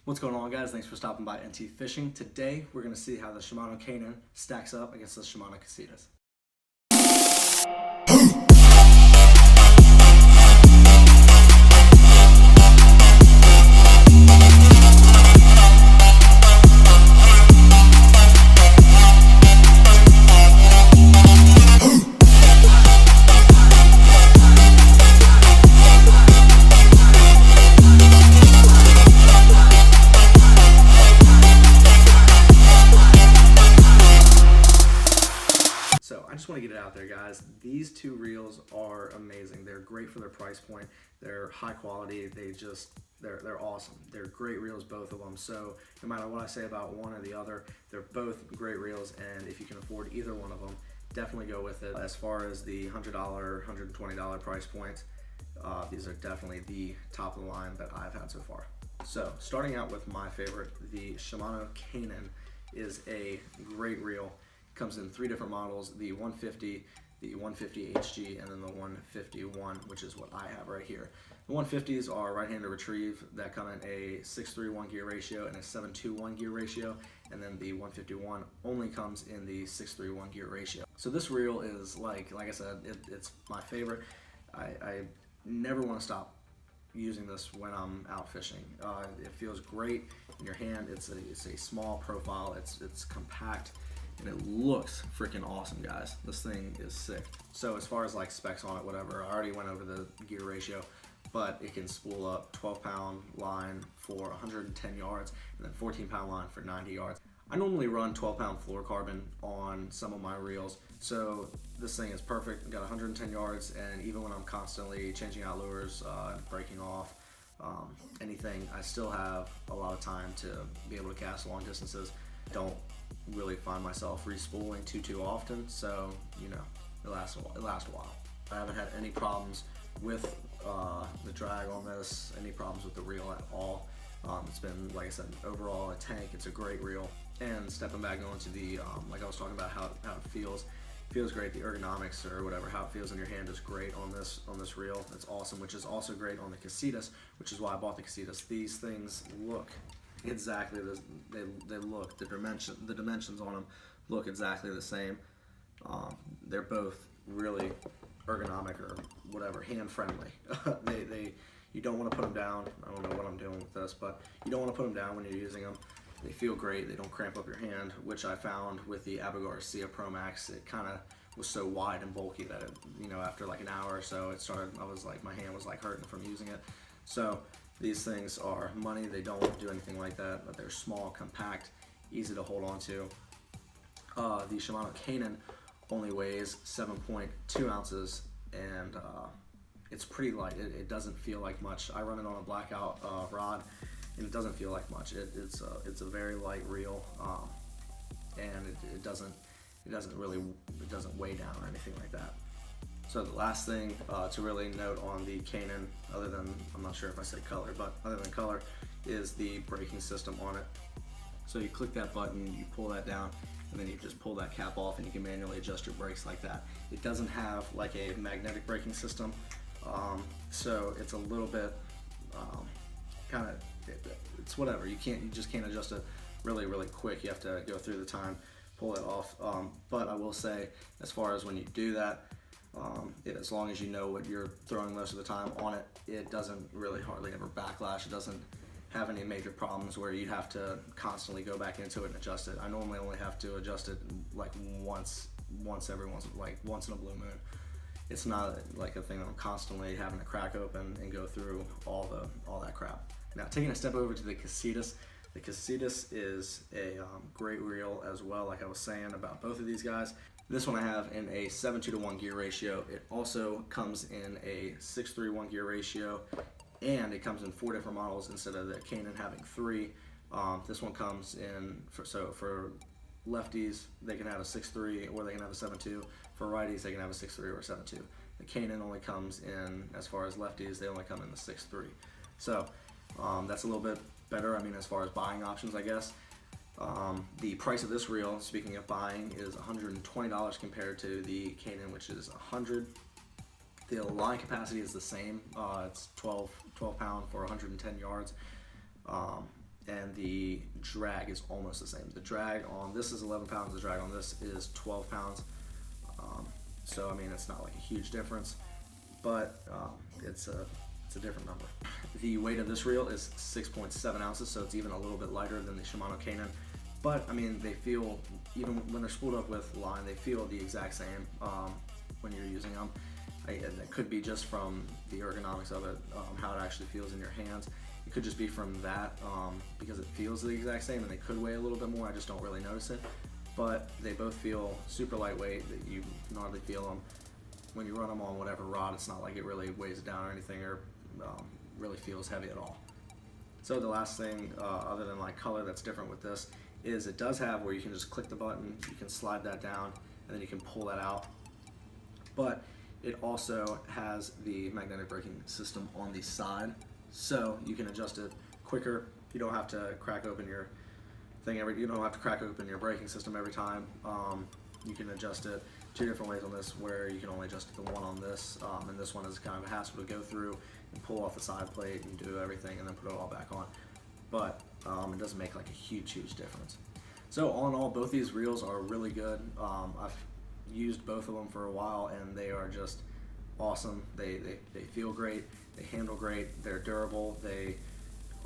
What's going on, guys? Thanks for stopping by NT Fishing. Today we're going to see how the Shimano Caenan stacks up against the Shimano Casitas. So I just want to get it out there, guys. These two reels are amazing. They're great for their price point. They're high quality. They're awesome. They're great reels, both of them. So no matter what I say about one or the other, they're both great reels. And if you can afford either one of them, definitely go with it. As far as the $100, $120 price point, these are definitely the top of the line that I've had so far. So starting out with my favorite, the Shimano Caenan is a great reel. Comes in three different models: the 150, the 150 HG, and then the 151, which is what I have right here. The 150s are right-handed retrieve that come in a 6:3 1 gear ratio and a 7:2 1 gear ratio, and then the 151 only comes in the 6:3 1 gear ratio. So this reel is like I said, it's my favorite. I never want to stop using this when I'm out fishing. It feels great in your hand. It's a small profile. It's compact. And it looks freaking awesome, guys. This thing is sick. So as far as like specs on it, whatever, I already went over the gear ratio, but it can spool up 12-pound line for 110 yards and then 14-pound line for 90 yards. I normally run 12-pound fluorocarbon on some of my reels, so this thing is perfect. I've got 110 yards, and even when I'm constantly changing out lures, breaking off, anything, I still have a lot of time to be able to cast long distances. Don't really find myself re-spooling too often, so you know, it lasts a while. I haven't had any problems with the drag on this, any problems with the reel at all. It's been, like I said, overall a tank. It's a great reel. And stepping back onto the like I was talking about how it feels great. The ergonomics or whatever, how it feels in your hand is great on this reel. It's awesome, which is also great on the Casitas, which is why I bought the Casitas. These things look exactly they look, the dimensions on them look exactly the same. They're both really ergonomic or whatever, hand friendly. You don't want to put them down. I don't know what I'm doing with this, but you don't want to put them down when you're using them. They feel great. They don't cramp up your hand, which I found with the Abu Garcia Pro Max. It kind of was so wide and bulky that it, you know, after like an hour or so, I was like, my hand was like hurting from using it. So these things are money. They don't do anything like that, but they're small, compact, easy to hold on to. The Shimano Caenan only weighs 7.2 ounces, and it's pretty light. It doesn't feel like much. I run it on a blackout rod, and it doesn't feel like much. It's a very light reel, and it doesn't weigh down or anything like that. So the last thing to really note on the Caenan, other than, I'm not sure if I said color, but other than color, is the braking system on it. So you click that button, you pull that down, and then you just pull that cap off, and you can manually adjust your brakes like that. It doesn't have like a magnetic braking system, so it's a little bit kind of, it's whatever. You just can't adjust it really quick. You have to go through the time, pull it off. But I will say, as far as when you do that, as long as you know what you're throwing most of the time on it, it doesn't really hardly ever backlash. It doesn't have any major problems where you'd have to constantly go back into it and adjust it. I normally only have to adjust it like once in a blue moon. It's not like a thing that I'm constantly having to crack open and go through all that crap. Now, taking a step over to the Casitas. The Casitas is a great reel as well, like I was saying about both of these guys. This one I have in a 7:2 1 gear ratio. It also comes in a 6:3 1 gear ratio, and it comes in 4 different models instead of the Caenan having 3. This one comes in, for lefties, they can have a 6:3 or they can have a 7:2. For righties, they can have a 6:3 or a 7:2. The Caenan only comes in, as far as lefties, they only come in the 6:3. So that's a little bit better, I mean, as far as buying options, I guess. The price of this reel, speaking of buying, is $120 compared to the Caenan, which is $100. The line capacity is the same. It's 12 pound for 110 yards. And drag is almost the same. The drag on this is 11 pounds, the drag on this is 12 pounds. So I mean, it's not like a huge difference, but it's a different number. The weight of this reel is 6.7 ounces, so it's even a little bit lighter than the Shimano Caenan. But I mean, they feel, even when they're spooled up with line, they feel the exact same when you're using them. It could be just from the ergonomics of it, how it actually feels in your hands. It could just be from that, because it feels the exact same, and they could weigh a little bit more. I just don't really notice it. But they both feel super lightweight, that you can hardly feel them. When you run them on whatever rod, it's not like it really weighs it down or anything, or really feels heavy at all. So the last thing, other than like color that's different with this, is it does have where you can just click the button, you can slide that down, and then you can pull that out. But it also has the magnetic braking system on the side, so you can adjust it quicker. You don't have to crack open your thing you don't have to crack open your braking system every time. You can adjust it two different ways on this, where you can only adjust the one on this, and this one is kind of a hassle to go through and pull off the side plate and do everything and then put it all back on. But it doesn't make like a huge difference. So all in all, both these reels are really good. I've used both of them for a while, and they are just awesome. They feel great, they handle great, they're durable, they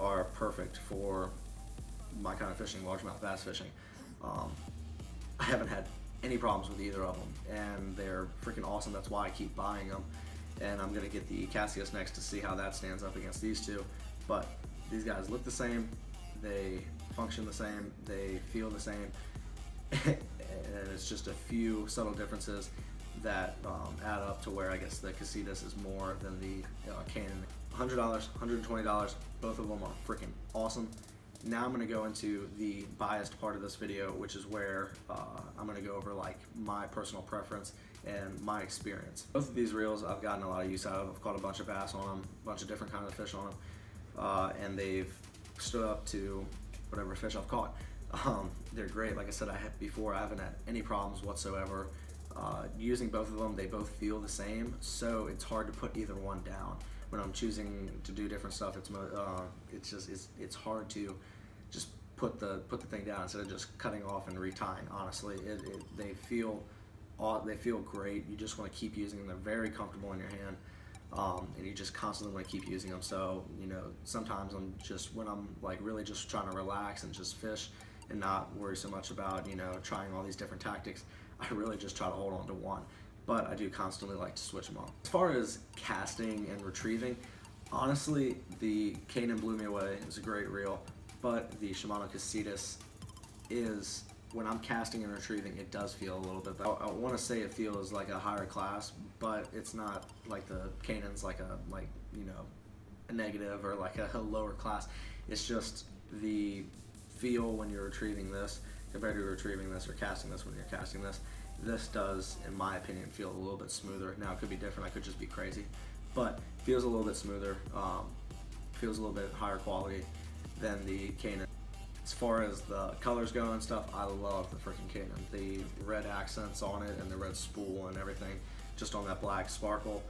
are perfect for my kind of fishing, largemouth bass fishing. I haven't had any problems with either of them, and they're freaking awesome. That's why I keep buying them, and I'm gonna get the Casitas next to see how that stands up against these two. But these guys look the same, they function the same, they feel the same, and it's just a few subtle differences that add up to where I guess the Casitas is more than the Caenan. $100, $120, both of them are freaking awesome. Now I'm going to go into the biased part of this video, which is where I'm going to go over like my personal preference and my experience. Both of these reels I've gotten a lot of use out of. I've caught a bunch of bass on them, a bunch of different kinds of fish on them, and they've stood up to whatever fish I've caught. They're great. Like I said, I haven't had any problems whatsoever. Using both of them, they both feel the same, so it's hard to put either one down. When I'm choosing to do different stuff, it's hard to just put the thing down instead of just cutting off and retying. Honestly, they feel great. You just want to keep using them. They're very comfortable in your hand, and you just constantly want to keep using them. So sometimes when I'm like really just trying to relax and just fish and not worry so much about trying all these different tactics, I really just try to hold on to one. But I do constantly like to switch them on. As far as casting and retrieving, honestly, the Caenan blew me away. It's a great reel, but the Shimano Casitas is, when I'm casting and retrieving, it does feel a little bit better. I want to say it feels like a higher class, but it's not like the Caenan's like a negative or like a lower class. It's just the feel when you're retrieving this compared to retrieving this or casting this when you're casting this. This does, in my opinion, feel a little bit smoother. Now it could be different, I could just be crazy, but feels a little bit smoother, feels a little bit higher quality than the Caenan. As far as the colors go and stuff, I love the freaking Caenan. The red accents on it and the red spool and everything, just on that black sparkle,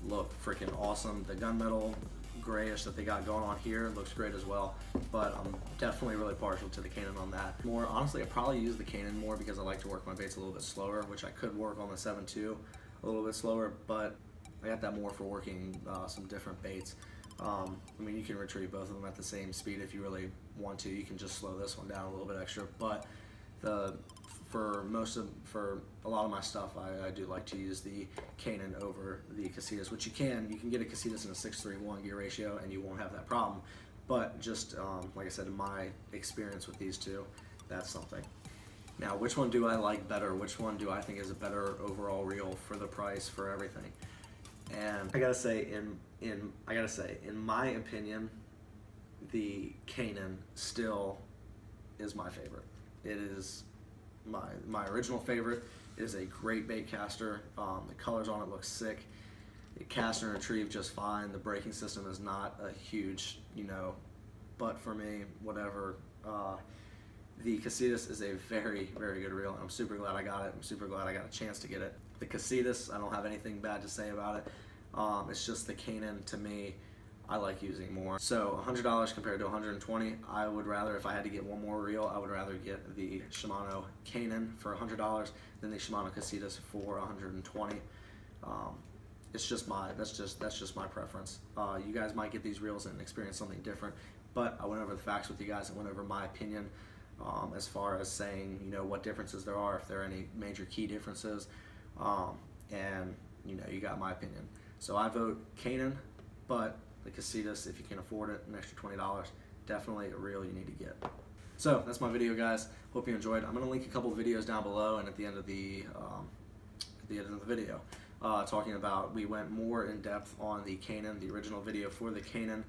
look freaking awesome. The gunmetal grayish that they got going on here looks great as well, but I'm definitely really partial to the Caenan on that. Honestly, I probably use the Caenan more because I like to work my baits a little bit slower, which I could work on the 7.2 a little bit slower, but I got that more for working some different baits. I mean, you can retrieve both of them at the same speed if you really want to. You can just slow this one down a little bit extra, but for a lot of my stuff, I do like to use the Caenan over the Casitas, which you can get a Casitas in a 6:3:1 gear ratio and you won't have that problem. But just like I said, in my experience with these two, that's something. Now, which one do I like better? Which one do I think is a better overall reel for the price, for everything? And I gotta say, in my opinion, the Caenan still is my favorite. It is my original favorite. It is a great bait caster. The colors on it look sick. It casts and retrieve just fine. The braking system is not a huge, but for me, whatever. The Casitas is a very, very good reel, and I'm super glad I got it. I'm super glad I got a chance to get it. The Casitas, I don't have anything bad to say about it. It's just the Caenan, to me, I like using more. So $100 compared to $120, I would rather, if I had to get one more reel, I would rather get the Shimano Caenan for $100 than the Shimano Casitas for $120. It's just that's just my preference. You guys might get these reels and experience something different, but I went over the facts with you guys. I went over my opinion as far as saying, you know, what differences there are, if there are any major key differences, and you know, you got my opinion. So I vote Caenan, but the Casitas, if you can afford it, an extra $20, definitely a reel you need to get. So that's my video, guys. Hope you enjoyed. I'm gonna link a couple of videos down below and at the end of the video, talking about, we went more in depth on the Caenan. The original video for the Caenan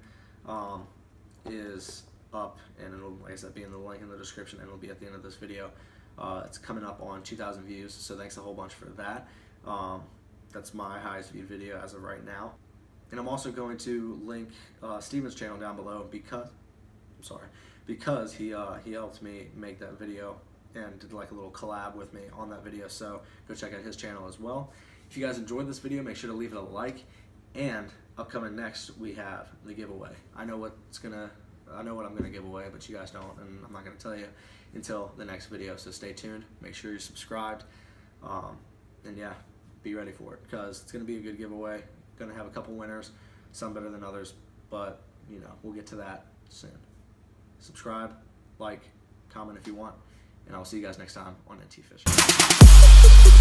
is up, and it'll, like I said, be in the link in the description, and it'll be at the end of this video. It's coming up on 2,000 views, so thanks a whole bunch for that. That's my highest viewed video as of right now. And I'm also going to link Steven's channel down below because he helped me make that video and did like a little collab with me on that video. So go check out his channel as well. If you guys enjoyed this video, make sure to leave it a like. And upcoming next, we have the giveaway. I know what I'm gonna give away, but you guys don't, and I'm not gonna tell you until the next video. So stay tuned. Make sure you're subscribed, and yeah, be ready for it, because it's gonna be a good giveaway. Gonna have a couple winners, some better than others, but you know, we'll get to that soon. Subscribe, like, comment if you want, and I'll see you guys next time on NT Fishing.